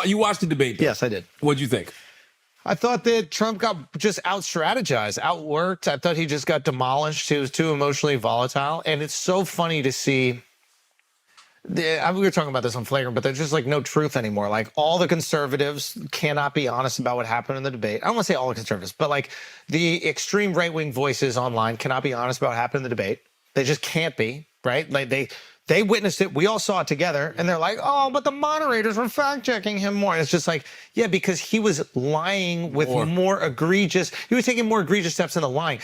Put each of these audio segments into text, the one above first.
You watched the debate, though. Yes, I did. What'd you think? I thought that Trump got just out-strategized, outworked. I thought he just got demolished. He was too emotionally volatile. And it's so funny to see. We were talking about this on Flagrant, but there's just like no truth anymore. Like all the conservatives cannot be honest about what happened in the debate. I don't want to say all the conservatives, but like the extreme right-wing voices online cannot be honest about what happened in the debate. They just can't be, right? Like they witnessed it. We all saw it together. And they're like, oh, but the moderators were fact-checking him more. And it's just like, yeah, because he was lying with more egregious, he was taking more egregious steps in the lying.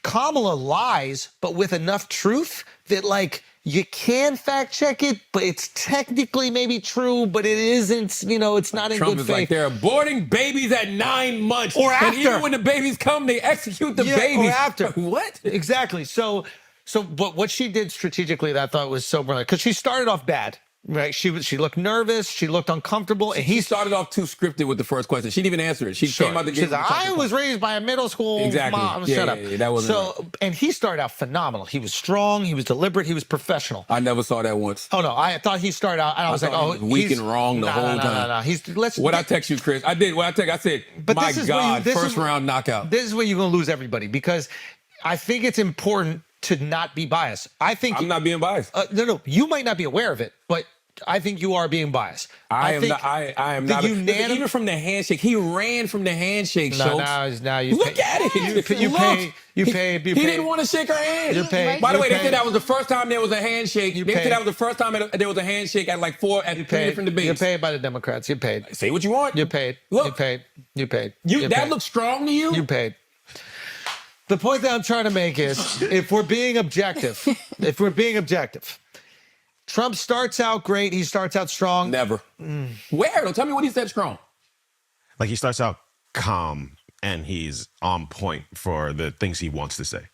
Kamala lies, but with enough truth that like, you can fact check it, but it's technically maybe true, but it isn't, it's not in Trump good is faith. like, they're aborting babies at 9 months. Or after. And even when the babies come, they execute the babies. Or after. What? Exactly. So, but what she did strategically that I thought was so brilliant, because she started off bad. Right, she looked nervous. She looked uncomfortable, and he started off too scripted with the first question. She didn't even answer it. She came out the gate. I was raised by a middle school mom. Shut up. Yeah, that wasn't and he started out phenomenal. He was strong. He was deliberate. He was professional. I never saw that once. Oh no, I thought he started out. And I was like, oh, he was weak and wrong the whole time. No. What I text you, Chris? I did. What I text? I said, but my God, first round knockout. This is where you're gonna lose everybody, because I think it's important to not be biased. I think I'm not being biased. No, you might not be aware of it, but I think you are being biased. I am not. Even from the handshake, he ran from the handshake. Now you look at it. You paid. He didn't want to shake her hand. You paid. By the way, they said that was the first time there was a handshake. They said that was the first time there was a handshake at like three different debates. You're paid by the Democrats. You paid. Say what you want. You paid. Look, you paid. That looks strong to you. You paid. The point that I'm trying to make is, if we're being objective, Trump starts out great. He starts out strong. Never. Where? Don't tell me what he said strong. Like he starts out calm and he's on point for the things he wants to say.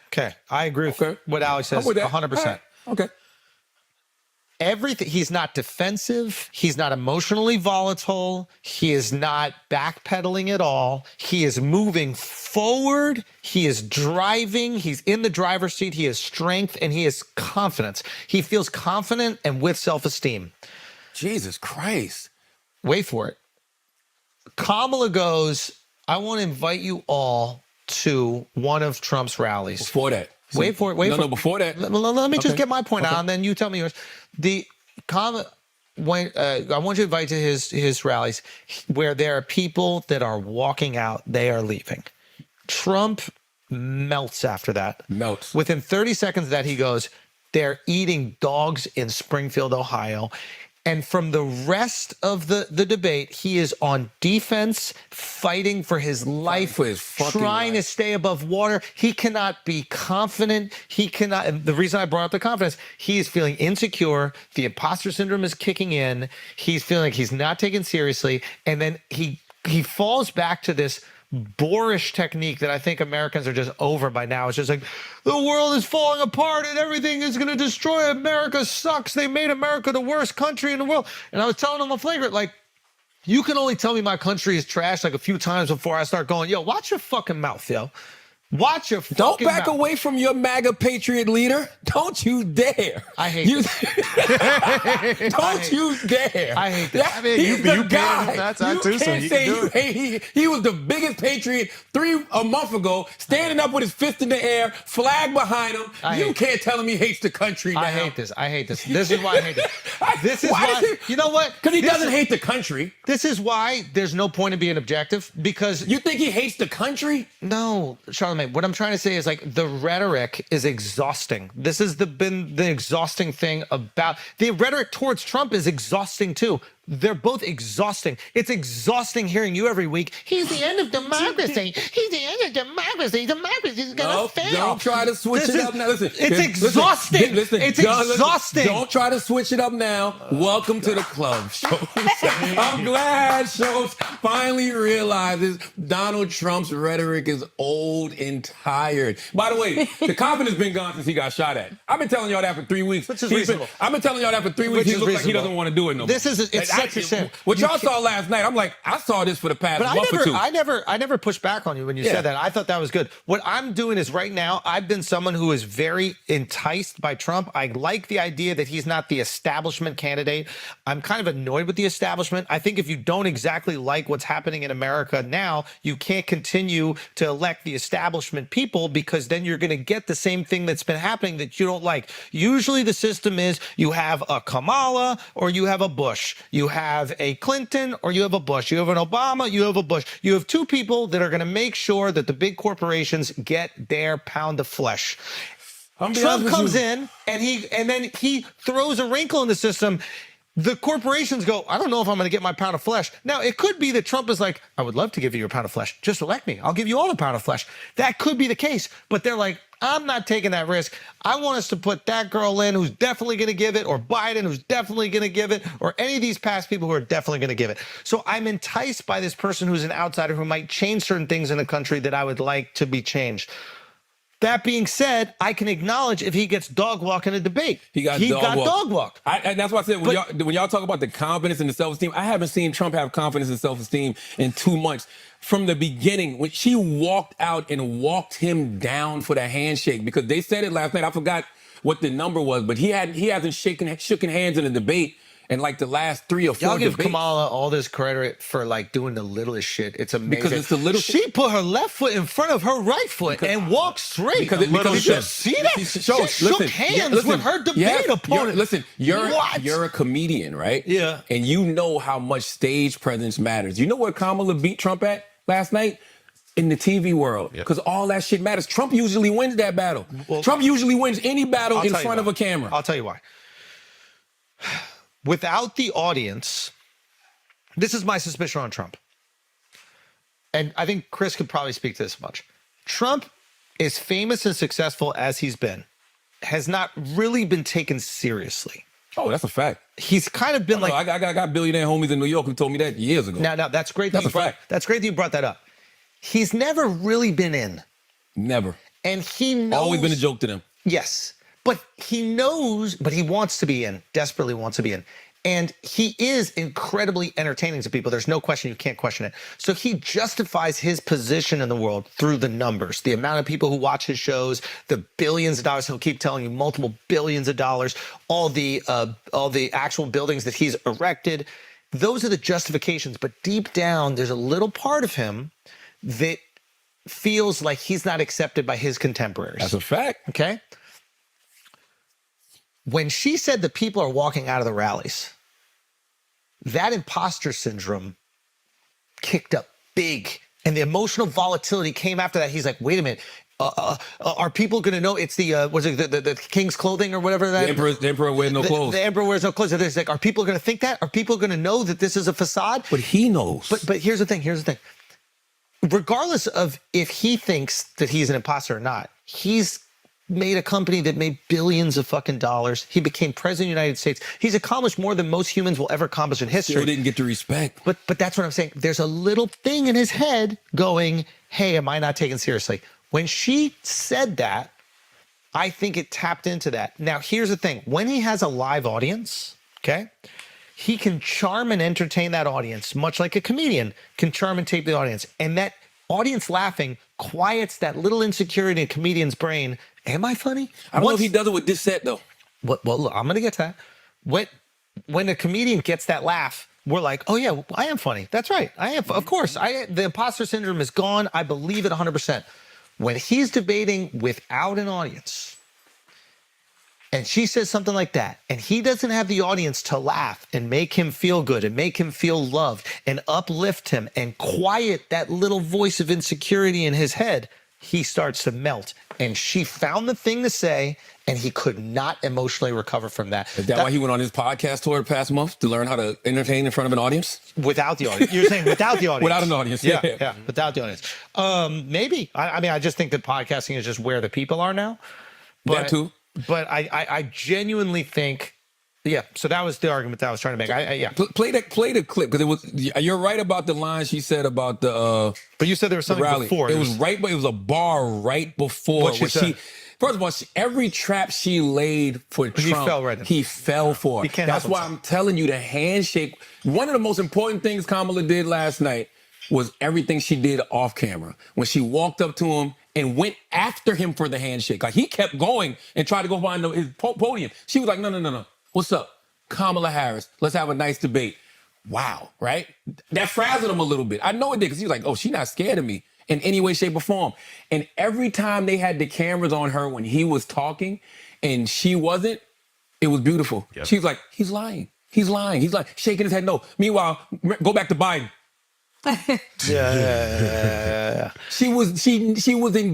Okay. I agree with what Alex says 100%. Right. Okay. Everything. He's not defensive. He's not emotionally volatile. He is not backpedaling at all. He is moving forward. He is driving. He's in the driver's seat. He has strength and he has confidence. He feels confident and with self-esteem. Jesus Christ. Wait for it. Kamala goes, I want to invite you all to one of Trump's rallies. Before that. Wait for it. No, before that. Let me just get my point out, and then you tell me yours. I want you to invite to his rallies where there are people that are walking out, they are leaving. Trump melts after that. Melts. Within 30 seconds of that, he goes, they're eating dogs in Springfield, Ohio. And from the rest of the debate, he is on defense, fighting for his life, trying to stay above water. He cannot be confident. He cannot. And the reason I brought up the confidence, he is feeling insecure. The imposter syndrome is kicking in. He's feeling like he's not taken seriously. And then he falls back to this boorish technique that I think Americans are just over by now. It's just like, the world is falling apart and everything is going to destroy. America sucks. They made America the worst country in the world. And I was telling them on Flagrant, like, you can only tell me my country is trash like a few times before I start going, yo, watch your fucking mouth, yo. Watch your fucking mouth. Don't back away from your MAGA patriot leader. Don't you dare. I hate you. Don't you dare. I hate that. I mean, He's the guy. That's you too, so can't you say can do it. he was the biggest patriot a month ago, standing up with his fist in the air, flag behind him. You can't tell him he hates the country now. I hate this. This is why I hate this. This is why. You know what? Because he doesn't hate the country. This is why there's no point in being objective, because you think he hates the country? No, Charlamagne. What I'm trying to say is, like, the rhetoric is exhausting. This has been the exhausting thing about the rhetoric towards Trump is exhausting too. They're both exhausting. It's exhausting hearing you every week. He's the end of democracy. He's the end of democracy. Democracy's gonna fail. Don't try to switch it up now. Listen, it's exhausting. It's exhausting. Don't try to switch it up now. Welcome to the club, Schultz. I'm glad Schultz finally realizes Donald Trump's rhetoric is old and tired. By the way, the confidence been gone since he got shot at. I've been telling y'all that for 3 weeks. Which is reasonable. I've been telling y'all that for 3 weeks. He looks like he doesn't want to do it no more. It's what y'all saw last night, I'm like, I saw this for the past But month or two. I never pushed back on you when you said that. I thought that was good. What I'm doing is right now, I've been someone who is very enticed by Trump. I like the idea that he's not the establishment candidate. I'm kind of annoyed with the establishment. I think if you don't exactly like what's happening in America now, you can't continue to elect the establishment people, because then you're going to get the same thing that's been happening that you don't like. Usually the system is you have a Kamala or you have a Bush. You have a Clinton or you have a Bush. You have an Obama, you have a Bush. You have two people that are going to make sure that the big corporations get their pound of flesh. Trump comes in and then he throws a wrinkle in the system. The corporations go, I don't know if I'm going to get my pound of flesh. Now, it could be that Trump is like, I would love to give you your pound of flesh. Just elect me. I'll give you all the pound of flesh. That could be the case. But they're like, I'm not taking that risk. I want us to put that girl in who's definitely going to give it, or Biden who's definitely going to give it, or any of these past people who are definitely going to give it. So I'm enticed by this person who's an outsider who might change certain things in the country that I would like to be changed. That being said, I can acknowledge if he gets dog walk in a debate. He got dog walk. And that's why I said when y'all talk about the confidence and the self-esteem, I haven't seen Trump have confidence and self-esteem in 2 months. From the beginning, when she walked out and walked him down for the handshake, because they said it last night. I forgot what the number was, but he hasn't shaken hands in a debate in like the last 3 or 4 Y'all give debates. Kamala all this credit for like doing the littlest shit. It's amazing. Because it's the little She put her left foot in front of her right foot and walked straight. Because did you see that? She shook hands with her debate opponent. You're a comedian, right? Yeah. And you know how much stage presence matters. You know where Kamala beat Trump at last night? In the TV world, because all that shit matters. Trump usually wins that battle. Well, Trump usually wins any battle in front of a camera. I'll tell you why. Without the audience, this is my suspicion on Trump. And I think Chris could probably speak to this much. Trump, as famous and successful as he's been, has not really been taken seriously. Oh, that's a fact. He's kind of been I got billionaire homies in New York who told me that years ago. Now that's great. That's a fact. That's great that you brought that up. He's never really been in. Never. And he knows. Always been a joke to them. Yes. But he knows, but he wants to be in, desperately wants to be in. And he is incredibly entertaining to people. There's no question. You can't question it. So he justifies his position in the world through the numbers, the amount of people who watch his shows, the billions of dollars. He'll keep telling you multiple billions of dollars, all the actual buildings that he's erected. Those are the justifications. But deep down, there's a little part of him that feels like he's not accepted by his contemporaries. That's a fact. Okay. When she said that people are walking out of the rallies, that imposter syndrome kicked up big, and the emotional volatility came after that. He's like, wait a minute. Are people going to know it's the king's clothing or whatever that? The emperor wears no clothes. The emperor wears no clothes. And it's like, are people going to think that? Are people going to know that this is a facade? But he knows. But here's the thing. Regardless of if he thinks that he's an imposter or not, he's made a company that made billions of fucking dollars. He became president of the United States. He's accomplished more than most humans will ever accomplish in history. Still didn't get the respect. But that's what I'm saying. There's a little thing in his head going, hey, am I not taken seriously? When she said that, I think it tapped into that. Now, here's the thing. When he has a live audience, okay, he can charm and entertain that audience, much like a comedian can charm and tape the audience. And that audience laughing quiets that little insecurity in a comedian's brain. Am I funny? I don't know if he does it with this set, though. Well, look, I'm going to get to that. When a comedian gets that laugh, we're like, oh, yeah, I am funny. That's right. I am. Of course. The imposter syndrome is gone. I believe it 100%. When he's debating without an audience, and she says something like that, and he doesn't have the audience to laugh and make him feel good and make him feel loved and uplift him and quiet that little voice of insecurity in his head, he starts to melt. And she found the thing to say, and he could not emotionally recover from that. Is that why he went on his podcast tour the past month, to learn how to entertain in front of an audience? Without the audience. You're saying without the audience. Without an audience, yeah. Without the audience. Maybe. I mean, I just think that podcasting is just where the people are now. But, that too. But I genuinely think, yeah. So that was the argument that I was trying to make. Yeah. Play the clip, because it was. You're right about the line she said about the. But you said there was something rally. before. It was right, but it was a bar right before what she said. First of all, every trap she laid for Trump, fell right in. he fell for. He can't That's help why himself. I'm telling you, the handshake. One of the most important things Kamala did last night was everything she did off camera. When she walked up to him and went after him for the handshake. Like, he kept going and tried to go behind his podium. She was like, no. What's up? Kamala Harris, let's have a nice debate. Wow, right? That frazzled him a little bit. I know it did, because he was like, oh, she's not scared of me in any way, shape, or form. And every time they had the cameras on her when he was talking and she wasn't, it was beautiful. Yep. She was like, he's lying. He's lying. He's like shaking his head no. Meanwhile, go back to Biden. Yeah. She was engaged.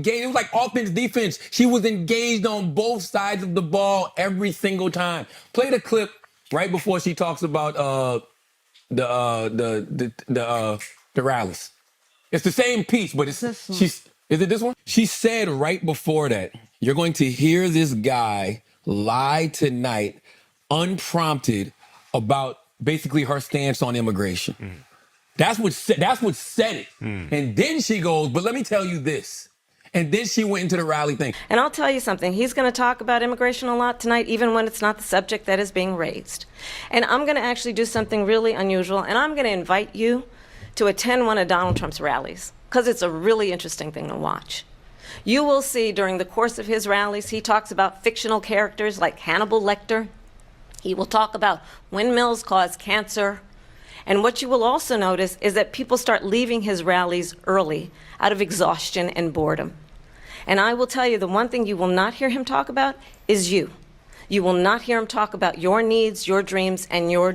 It was like offense, defense. She was engaged on both sides of the ball every single time. Play the clip right before she talks about the rallies. It's the same piece, but it's is it this one? She said right before that, you're going to hear this guy lie tonight, unprompted, about basically her stance on immigration. That's what said it. And then she goes, but let me tell you this. And then she went into the rally thing. And I'll tell you something, he's going to talk about immigration a lot tonight, even when it's not the subject that is being raised. And I'm going to actually do something really unusual, and I'm going to invite you to attend one of Donald Trump's rallies, because it's a really interesting thing to watch. You will see during the course of his rallies, he talks about fictional characters like Hannibal Lecter. He will talk about windmills cause cancer. And what you will also notice is that people start leaving his rallies early out of exhaustion and boredom. And I will tell you, the one thing you will not hear him talk about is you. You will not hear him talk about your needs, your dreams, and your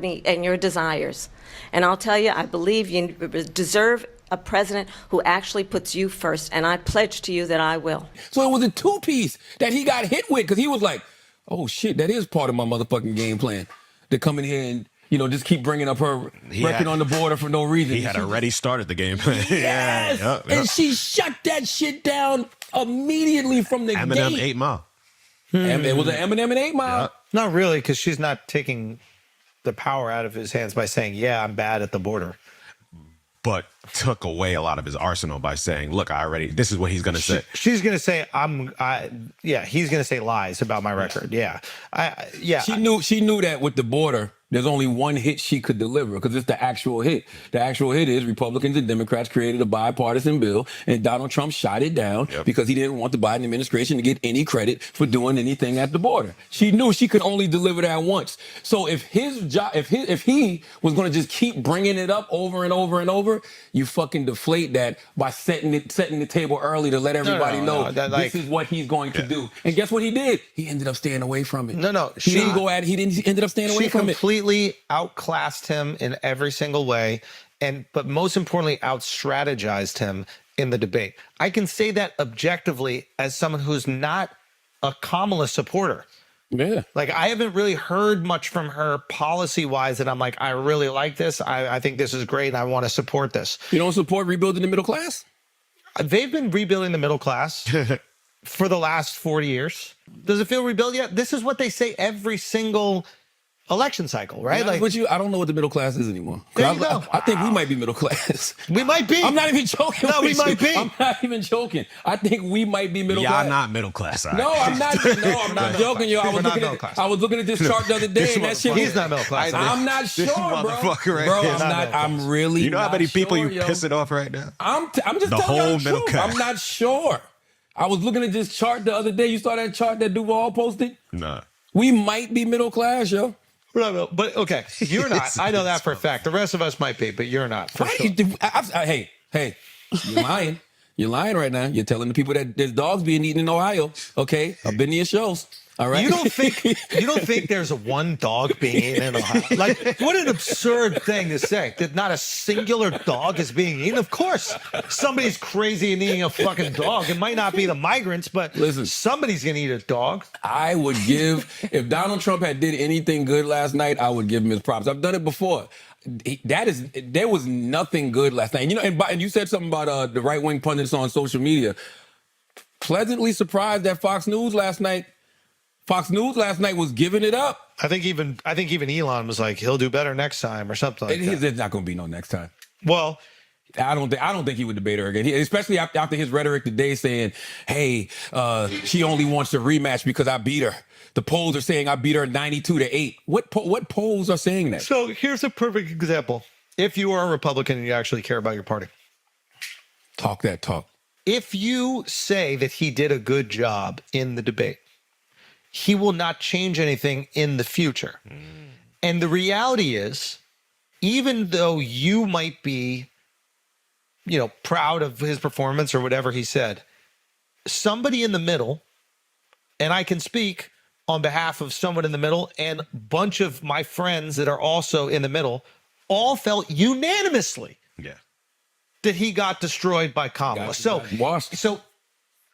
desires. And I'll tell you, I believe you deserve a president who actually puts you first, and I pledge to you that I will. So it was a two-piece that he got hit with, because he was like, oh shit, that is part of my motherfucking game plan, to come in here and just keep bringing up her record on the border for no reason. He had already started the game plan. Yes! Yep. And she shut that shit down immediately from the Eminem gate. 8 Mile. And it was an Eminem and 8 Mile. Yep. Not really, because she's not taking the power out of his hands by saying, yeah, I'm bad at the border. But took away a lot of his arsenal by saying, look, this is what he's going to say. She's going to say, he's going to say lies about my record. Yeah. She knew that with the border, there's only one hit she could deliver, because it's the actual hit. The actual hit is Republicans and Democrats created a bipartisan bill, and Donald Trump shot it down because he didn't want the Biden administration to get any credit for doing anything at the border. She knew she could only deliver that once. So if he was going to just keep bringing it up over and over and over, you fucking deflate that by setting the table early to let everybody know this is what he's going to do. And guess what he did? He ended up staying away from it. He didn't go at it. He ended up staying away from it. She completely outclassed him in every single way, but most importantly, outstrategized him in the debate. I can say that objectively as someone who's not a Kamala supporter. Yeah. Like, I haven't really heard much from her policy-wise that I'm like, I really like this. I think this is great, and I want to support this. You don't support rebuilding the middle class? They've been rebuilding the middle class for the last 40 years. Does it feel rebuilt yet? This is what they say every single election cycle, right? Like, I don't know what the middle class is anymore. There you go. I think we might be middle class. We might be. I'm not even joking. No, we might be. I'm not even joking. I think we might be middle class. Y'all not middle class. All right? No, I'm not. No, I'm not joking, yo. I was looking at this chart the other day, and that shit. He's not middle class. I'm not sure, This bro. motherfucker right Bro, here. I'm not. I'm really. You know how many people sure, you pissing off right now? I'm just The telling whole you the middle truth. class. I'm not sure. I was looking at this chart the other day. You saw that chart that Duval posted? Nah. We might be middle class, yo. But okay, you're not. I know that for a fact. The rest of us might be, but you're not. For sure. Hey, you're lying. You're lying right now. You're telling the people that there's dogs being eaten in Ohio. Okay, I've been to your shows. All right. You don't think there's one dog being eaten in Ohio? Like, what an absurd thing to say, that not a singular dog is being eaten. Of course, somebody's crazy and eating a fucking dog. It might not be the migrants, but listen, somebody's gonna eat a dog. I would give, if Donald Trump had did anything good last night, I would give him his props. I've done it before. There was nothing good last night. And you said something about the right-wing pundits on social media. Pleasantly surprised that Fox News last night was giving it up. I think even Elon was like, he'll do better next time or something like that. There's not going to be no next time. Well, I don't think he would debate her again. Especially after his rhetoric today saying, hey, she only wants a rematch because I beat her. The polls are saying I beat her 92-8. What polls are saying that? So here's a perfect example. If you are a Republican and you actually care about your party. Talk that talk. If you say that he did a good job in the debate, he will not change anything in the future. And the reality is, even though you might be, proud of his performance or whatever he said, somebody in the middle, and I can speak on behalf of someone in the middle and a bunch of my friends that are also in the middle, all felt unanimously that he got destroyed by Kamala. So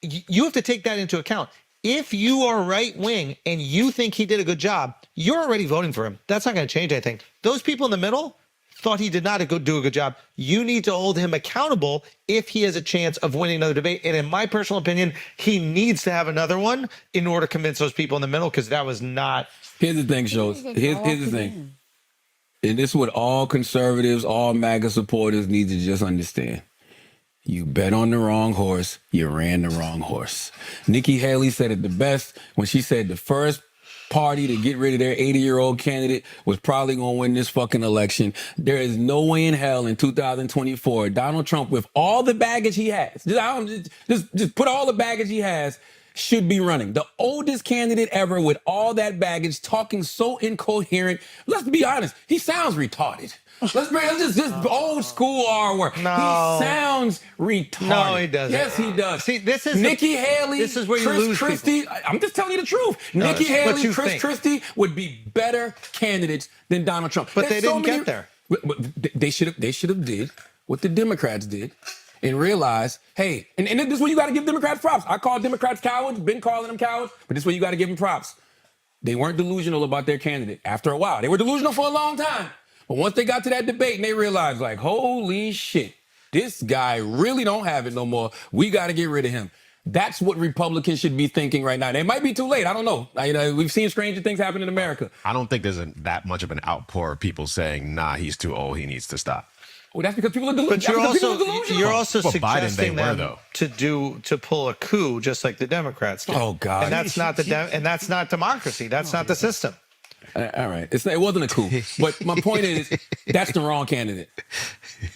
you have to take that into account. If you are right wing and you think he did a good job, you're already voting for him. That's not going to change anything. Those people in the middle thought he did not do a good job. You need to hold him accountable if he has a chance of winning another debate. And in my personal opinion, he needs to have another one in order to convince those people in the middle, because that was not. Here's the thing, Schultz. Here's the thing. And this is what all conservatives, all MAGA supporters need to just understand. You bet on the wrong horse, you ran the wrong horse. Nikki Haley said it the best when she said the first party to get rid of their 80-year-old candidate was probably going to win this fucking election. There is no way in hell in 2024 Donald Trump, with all the baggage he has, just put all the baggage he has, should be running. The oldest candidate ever with all that baggage, talking so incoherent. Let's be honest, he sounds retarded. Let's just old school R word. No. He sounds retarded. No, he doesn't. Yes, he does. See, this is Nikki Haley. This is where you Chris lose Christie. people. I'm just telling you the truth. No, Nikki it's what Haley, you Chris think. Christie would be better candidates than Donald Trump. But There's they didn't get there. They should have did what the Democrats did and realize, hey, and this is where you got to give Democrats props. I call Democrats cowards, been calling them cowards, but this is where you got to give them props. They weren't delusional about their candidate after a while. They were delusional for a long time. But once they got to that debate and they realized, like, holy shit, this guy really don't have it no more. We got to get rid of him. That's what Republicans should be thinking right now. It might be too late. I don't know. We've seen stranger things happen in America. I don't think there's that much of an outpour of people saying, nah, he's too old, he needs to stop. Well, that's because people are delusional. But you're also Well, Biden, suggesting they were, them though. to pull a coup just like the Democrats did. Oh, God. And that's not that's not democracy. That's not the system. All right. It wasn't a coup. But my point is, that's the wrong candidate.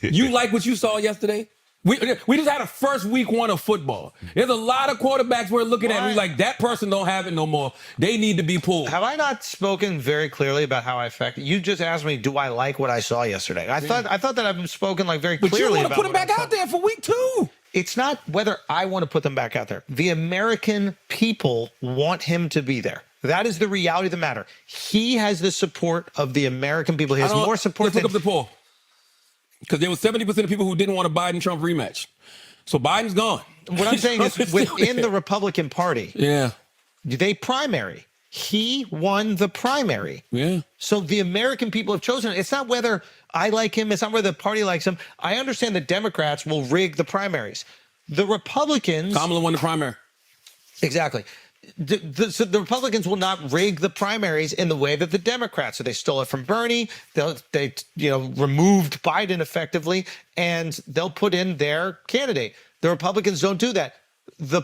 You like what you saw yesterday? We just had a first week one of football. There's a lot of quarterbacks we're looking at. We're like, that person don't have it no more. They need to be pulled. Have I not spoken very clearly about how I affect? You just asked me, do I like what I saw yesterday? I thought that I've spoken like very clearly. But you want to about put him what back I out there for week 2. It's not whether I want to put them back out there. The American people want him to be there. That is the reality of the matter. He has the support of the American people. He has more support Let's look up the poll. Because there was 70% of people who didn't want a Biden-Trump rematch. So Biden's gone. What I'm saying is within the Republican Party, they primary. He won the primary. Yeah. So the American people have chosen it. It's not whether I like him. It's not whether the party likes him. I understand the Democrats will rig the primaries. The Republicans... Kamala won the primary. Exactly. So the Republicans will not rig the primaries in the way that the Democrats. So they stole it from Bernie. They removed Biden effectively, and they'll put in their candidate. The Republicans don't do that. The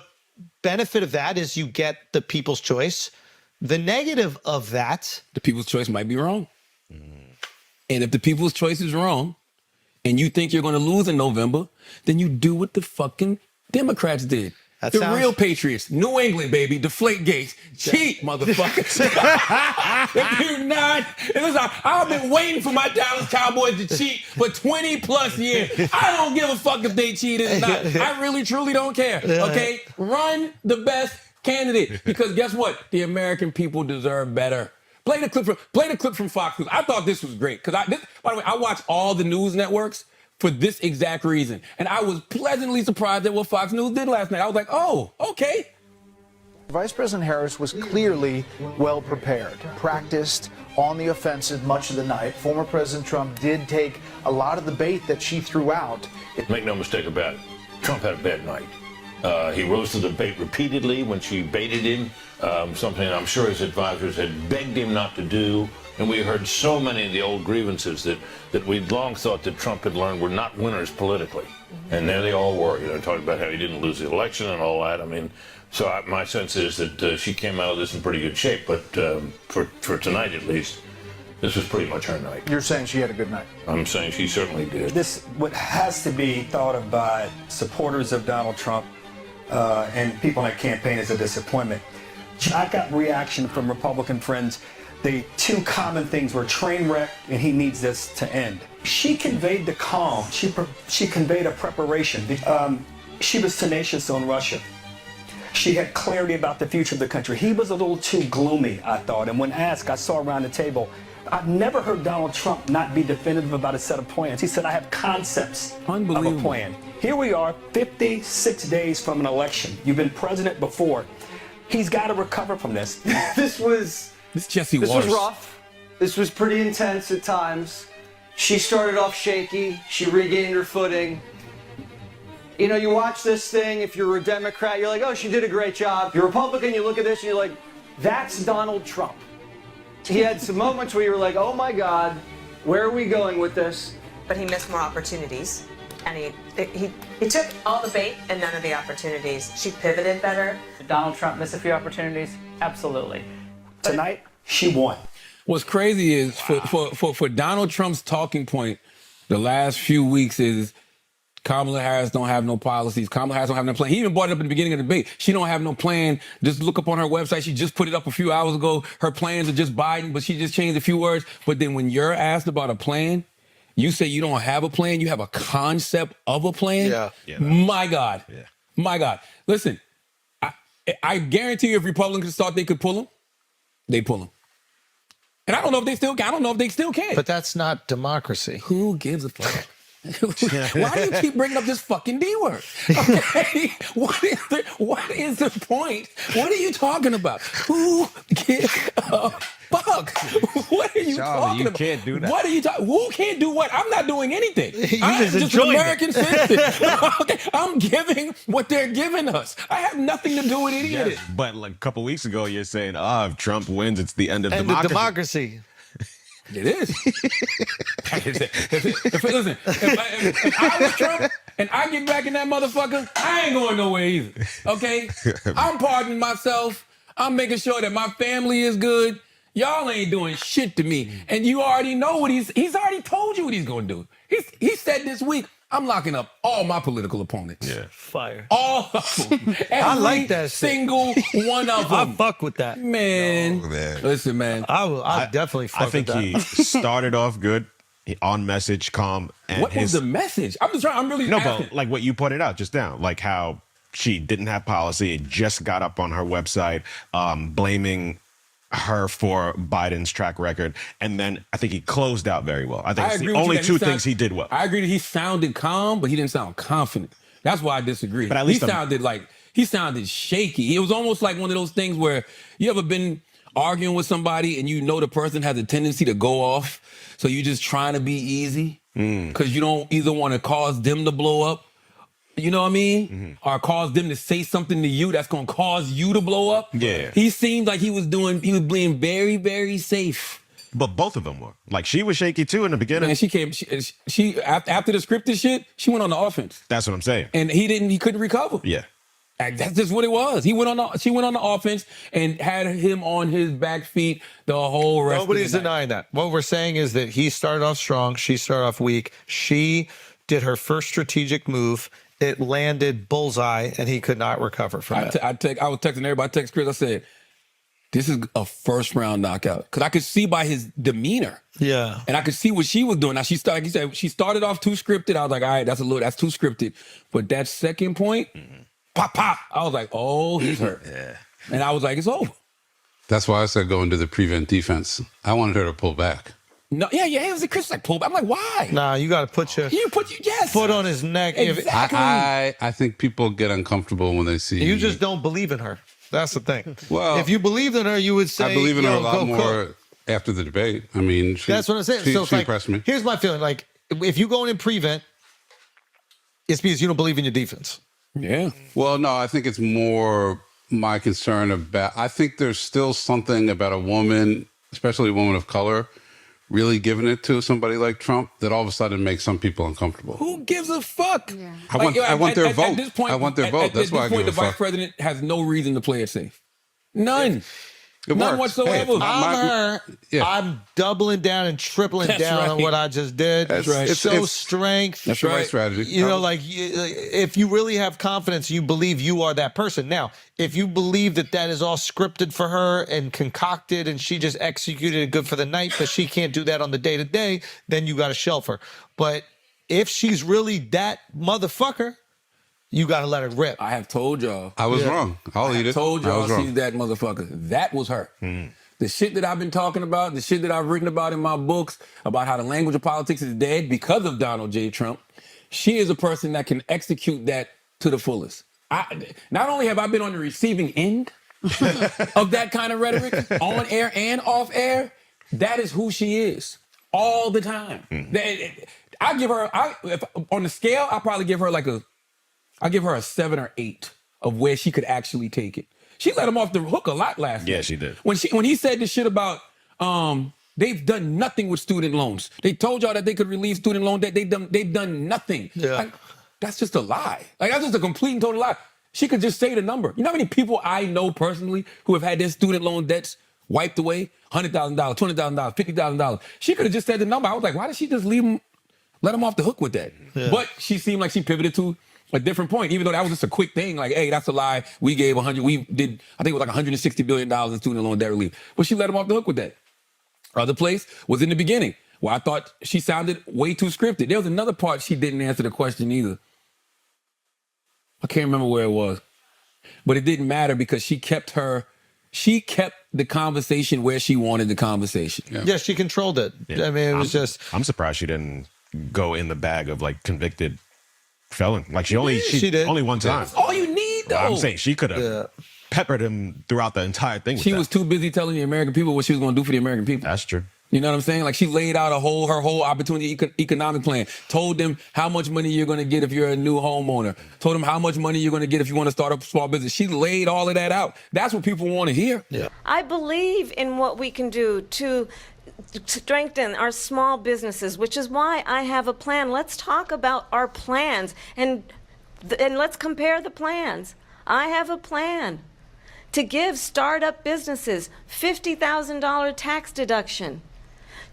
benefit of that is you get the people's choice. The negative of that, the people's choice might be wrong. And if the people's choice is wrong, and you think you're going to lose in November, then you do what the fucking Democrats did. Real patriots, New England, baby, deflate gates, cheat, motherfuckers. If you're not, I've been waiting for my Dallas Cowboys to cheat for 20 plus years. I don't give a fuck if they cheated or not. I really, truly don't care. Okay, run the best candidate, because guess what? The American people deserve better. Play the clip from Fox News. I thought this was great because by the way, I watch all the news networks for this exact reason. And I was pleasantly surprised at what Fox News did last night. I was like, oh, okay. Vice President Harris was clearly well prepared, practiced on the offensive much of the night. Former President Trump did take a lot of the bait that she threw out. Make no mistake about it, Trump had a bad night. He rose to the bait repeatedly when she baited him, something I'm sure his advisors had begged him not to do. And we heard so many of the old grievances that we'd long thought that Trump had learned were not winners politically. And there they all were, talking about how he didn't lose the election and all that. I mean, so my sense is that she came out of this in pretty good shape. But for tonight, at least, this was pretty much her night. You're saying she had a good night? I'm saying she certainly did. This what has to be thought of by supporters of Donald Trump and people in that campaign as a disappointment. I got reaction from Republican friends. The two common things were train wreck and he needs this to end. She conveyed the calm. She conveyed a preparation. She was tenacious on Russia. She had clarity about the future of the country. He was a little too gloomy, I thought. And when asked, I saw around the table, I've never heard Donald Trump not be definitive about a set of plans. He said, I have concepts of a plan. Here we are, 56 days from an election. You've been president before. He's got to recover from this. This was rough. This was pretty intense at times. She started off shaky. She regained her footing. You watch this thing, if you're a Democrat, you're like, oh, she did a great job. If you're a Republican, you look at this and you're like, that's Donald Trump. He had some moments where you were like, oh my God, where are we going with this? But he missed more opportunities. And he took all the bait and none of the opportunities. She pivoted better. Did Donald Trump miss a few opportunities? Absolutely. Tonight, she won. What's crazy is for Donald Trump's talking point the last few weeks is Kamala Harris don't have no policies. Kamala Harris don't have no plan. He even brought it up in the beginning of the debate. She don't have no plan. Just look up on her website. She just put it up a few hours ago. Her plans are just Biden, but she just changed a few words. But then when you're asked about a plan, you say you don't have a plan. You have a concept of a plan. Yeah. My God. Yeah. My God. Listen, I guarantee you if Republicans thought they could pull him, they pull him. And I don't know if they still can. I don't know if they still can. But that's not democracy. Who gives a fuck? Why do you keep bringing up this fucking D word? Okay, what is the point? What are you talking about? Who gives a fuck? What are you talking about? You can't do that. What are you talking? Who can't do what? I'm not doing anything. I'm just an American citizen. Okay, I'm giving what they're giving us. I have nothing to do with any of it. But like a couple weeks ago, you're saying, if Trump wins, it's the end of democracy. It is. Listen, if I was Trump and I get back in that motherfucker, I ain't going nowhere either. Okay? I'm pardoning myself. I'm making sure that my family is good. Y'all ain't doing shit to me. And you already know what he's already told you what he's going to do. He said this week, I'm locking up all my political opponents. Yeah. Fire. All of them. I like that single one of them. I fuck with that. Man. Oh, man. Listen, man. I definitely fuck with that. I think he started off good, on message, calm. And what was the message? I'm really asking. But like what you pointed out just now, like how she didn't have policy. It just got up on her website, blaming her for Biden's track record. And then I think he closed out very well. I think it's the only two things he did well. I agree that he sounded calm, but he didn't sound confident. That's why I disagree. But at least he sounded shaky. It was almost like one of those things where you ever been arguing with somebody and you know the person has a tendency to go off, so you're just trying to be easy because you don't either want to cause them to blow up, you know what I mean? Or cause them to say something to you that's going to cause you to blow up. Yeah. He seemed like he was being very, very safe. But both of them were. Like, she was shaky too in the beginning. Man, she after the scripted shit, she went on the offense. That's what I'm saying. And he couldn't recover. Yeah. That's just what it was. She went on the offense and had him on his back feet the whole rest Nobody's of the night. denying that. What we're saying is that he started off strong. She started off weak. She did her first strategic move. It landed bullseye, and he could not recover from it. I was texting everybody. I texted Chris. I said, this is a first-round knockout. Because I could see by his demeanor. Yeah. And I could see what she was doing. Now, she started off too scripted. I was like, all right, that's too scripted. But that second point, pop, pop. I was like, oh, he's hurt. Yeah. And I was like, it's over. That's why I said go into the prevent defense. I wanted her to pull back. No, yeah, it was Chris like pull back. I'm like, why? Nah, you got to put your foot on his neck. Exactly. I think people get uncomfortable when they see. You just don't believe in her. That's the thing. Well, if you believed in her, you would say, I believe in her a lot more after the debate. I mean, that's what I'm saying. So she impressed me. Here's my feeling. Like, if you go in prevent, it's because you don't believe in your defense. Yeah. Well, no, I think it's more my concern about, I think there's still something about a woman especially a woman of color, really giving it to somebody like Trump, that all of a sudden makes some people uncomfortable. Who gives a fuck? I want their vote. At this point, I want their vote. That's why I give the a fuck. vice president has no reason to play it safe. None. It None works. whatsoever. Hey, I'm doubling down and tripling That's down on right. what I just did. That's right. Show strength. That's the right strategy. You know, like if you really have confidence, you believe you are that person. Now, if you believe that that is all scripted for her and concocted and she just executed it good for the night, but she can't do that on the day to day, then you got to shelf her. But if she's really that motherfucker, you got to let her rip. I have told y'all. I was wrong. I'll eat it. Told I y'all was wrong. she's that motherfucker. That was her. The shit that I've been talking about, the shit that I've written about in my books, about how the language of politics is dead because of Donald J. Trump, she is a person that can execute that to the fullest. Not only have I been on the receiving end of that kind of rhetoric, on air and off air, that is who she is all the time. I give her, if, on the scale, I'll probably give her I'll give her a 7 or 8 of where she could actually take it. She let him off the hook a lot last night. Yeah, she did. When he said this shit about they've done nothing with student loans. They told y'all that they could relieve student loan debt. They've done nothing. Yeah. Like, that's just a lie. Like, that's just a complete and total lie. She could just say the number. You know how many people I know personally who have had their student loan debts wiped away? $100,000, $20,000, $50,000. She could have just said the number. I was like, why did she just let him off the hook with that? Yeah. But she seemed like she pivoted to a different point, even though that was just a quick thing. Like, hey, that's a lie. We gave I think it was like $160 billion in student loan debt relief. But she let him off the hook with that. Other place was in the beginning, where I thought she sounded way too scripted. There was another part she didn't answer the question either. I can't remember where it was. But it didn't matter because she kept the conversation where she wanted the conversation. Yeah, she controlled it. Yeah. I mean, it was just... I'm surprised she didn't go in the bag of like convicted felon. Like she did only one time. That's all you need, though. I'm saying she could have peppered him throughout the entire thing. She was too busy telling the American people what she was going to do for the American people. That's true. You know what I'm saying? Like, she laid out her whole opportunity economic plan. Told them how much money you're going to get if you're a new homeowner. Told them how much money you're going to get if you want to start a small business. She laid all of that out. That's what people want to hear. Yeah. I believe in what we can do to strengthen our small businesses, which is why I have a plan. Let's talk about our plans and let's compare the plans. I have a plan to give startup businesses $50,000 tax deduction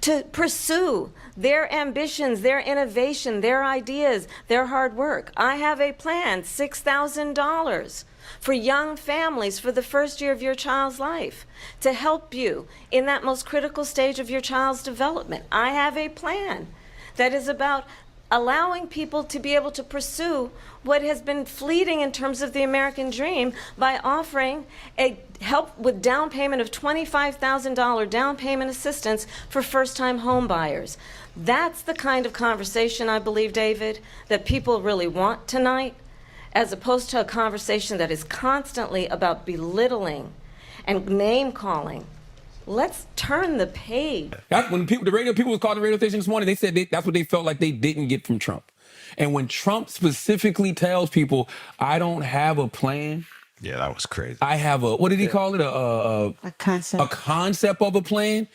to pursue their ambitions, their innovation, their ideas, their hard work. I have a plan, $6,000 for young families for the first year of your child's life to help you in that most critical stage of your child's development. I have a plan that is about allowing people to be able to pursue what has been fleeting in terms of the American dream by offering a help with down payment of $25,000 down payment assistance for first-time home buyers. That's the kind of conversation, I believe, David, that people really want tonight, as opposed to a conversation that is constantly about belittling and name-calling. Let's turn the page. When the radio people was calling the radio station this morning, they said that's what they felt like they didn't get from Trump. And when Trump specifically tells people, I don't have a plan. Yeah, that was crazy. I have what did he call it? A concept. A concept of a plan.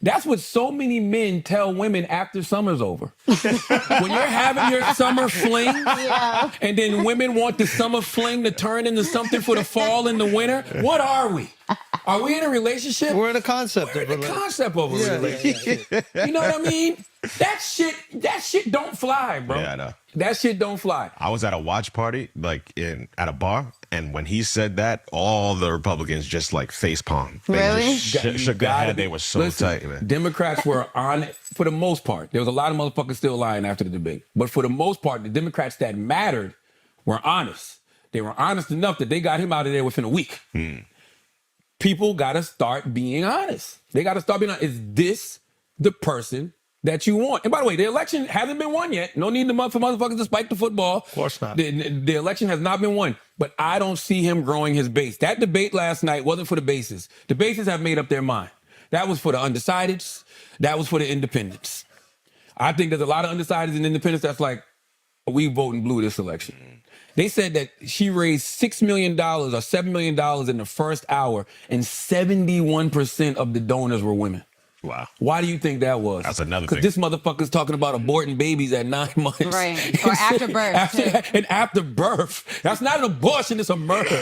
That's what so many men tell women after summer's over. When you're having your summer fling, and then women want the summer fling to turn into something for the fall and the winter, what are we? Are we in a relationship? We're in a concept of a relationship. You know what I mean? That shit don't fly, bro. Yeah, I know. That shit don't fly. I was at a watch party, at a bar, and when he said that, all the Republicans just like face palm. They just shook their head. They were so tight, man. Democrats were on it for the most part. There was a lot of motherfuckers still lying after the debate. But for the most part, the Democrats that mattered were honest. They were honest enough that they got him out of there within a week. People got to start being honest. They got to start being honest. Is this the person that you want? And by the way, the election hasn't been won yet. No need for motherfuckers to spike the football. Of course not. The election has not been won. But I don't see him growing his base. That debate last night wasn't for the bases. The bases have made up their mind. That was for the undecideds. That was for the independents. I think there's a lot of undecideds and independents that's like, we voting blue this election. They said that she raised $6 million or $7 million in the first hour, and 71% of the donors were women. Wow. Why do you think that was? That's another thing. Because this motherfucker's talking about aborting babies at 9 months. Right. Or after birth. And after birth. That's not an abortion, it's a murder.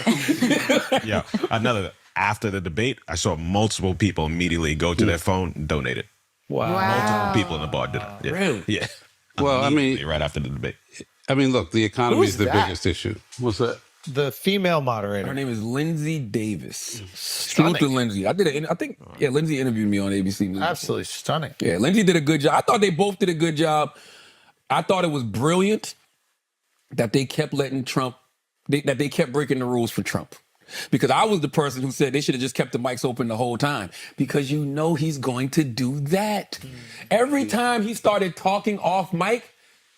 Yeah. Another. After the debate, I saw multiple people immediately go to their phone and donate it. Wow. Multiple people in the bar did it. Yeah. Really? Yeah. Well, I mean, Immediately right after the debate. I mean, look, the economy is Who's the that? biggest issue. What's that? The female moderator. Her name is Lindsay Davis. Salute to Lindsay. I think Lindsay interviewed me on ABC News. Absolutely stunning. Yeah, Lindsay did a good job. I thought they both did a good job. I thought it was brilliant that they kept letting Trump, that they kept breaking the rules for Trump. Because I was the person who said they should have just kept the mics open the whole time. Because you know he's going to do that. Every time he started talking off mic,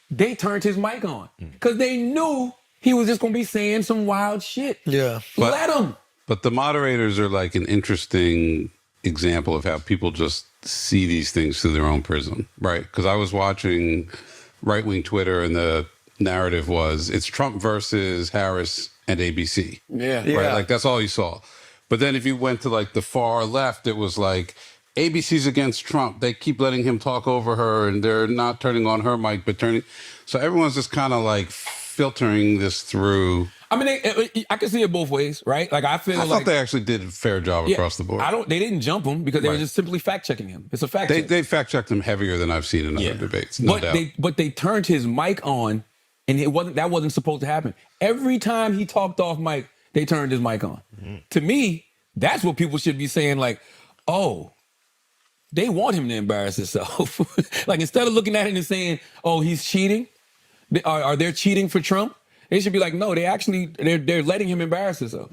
they turned his mic on. Because they knew he was just going to be saying some wild shit. Yeah. Let him. But the moderators are like an interesting example of how people just see these things through their own prism, right? Because I was watching right-wing Twitter and the narrative was it's Trump versus Harris and ABC. Yeah. Right? Like that's all you saw. But then if you went to like the far left, it was like ABC's against Trump. They keep letting him talk over her and they're not turning on her mic, but turning. So everyone's just kind of like filtering this through. I mean, I can see it both ways, right? Like I feel I like thought they actually did a fair job across the board. They didn't jump him because they were Right. just simply fact checking him. It's a fact check. They fact checked him heavier than I've seen in other debates. No doubt. But they turned his mic on, and that wasn't supposed to happen. Every time he talked off mic, they turned his mic on. To me, that's what people should be saying. Like, oh, they want him to embarrass himself. Like instead of looking at it and saying, oh, he's cheating. Are they cheating for Trump? They should be like, no, they're letting him embarrass himself.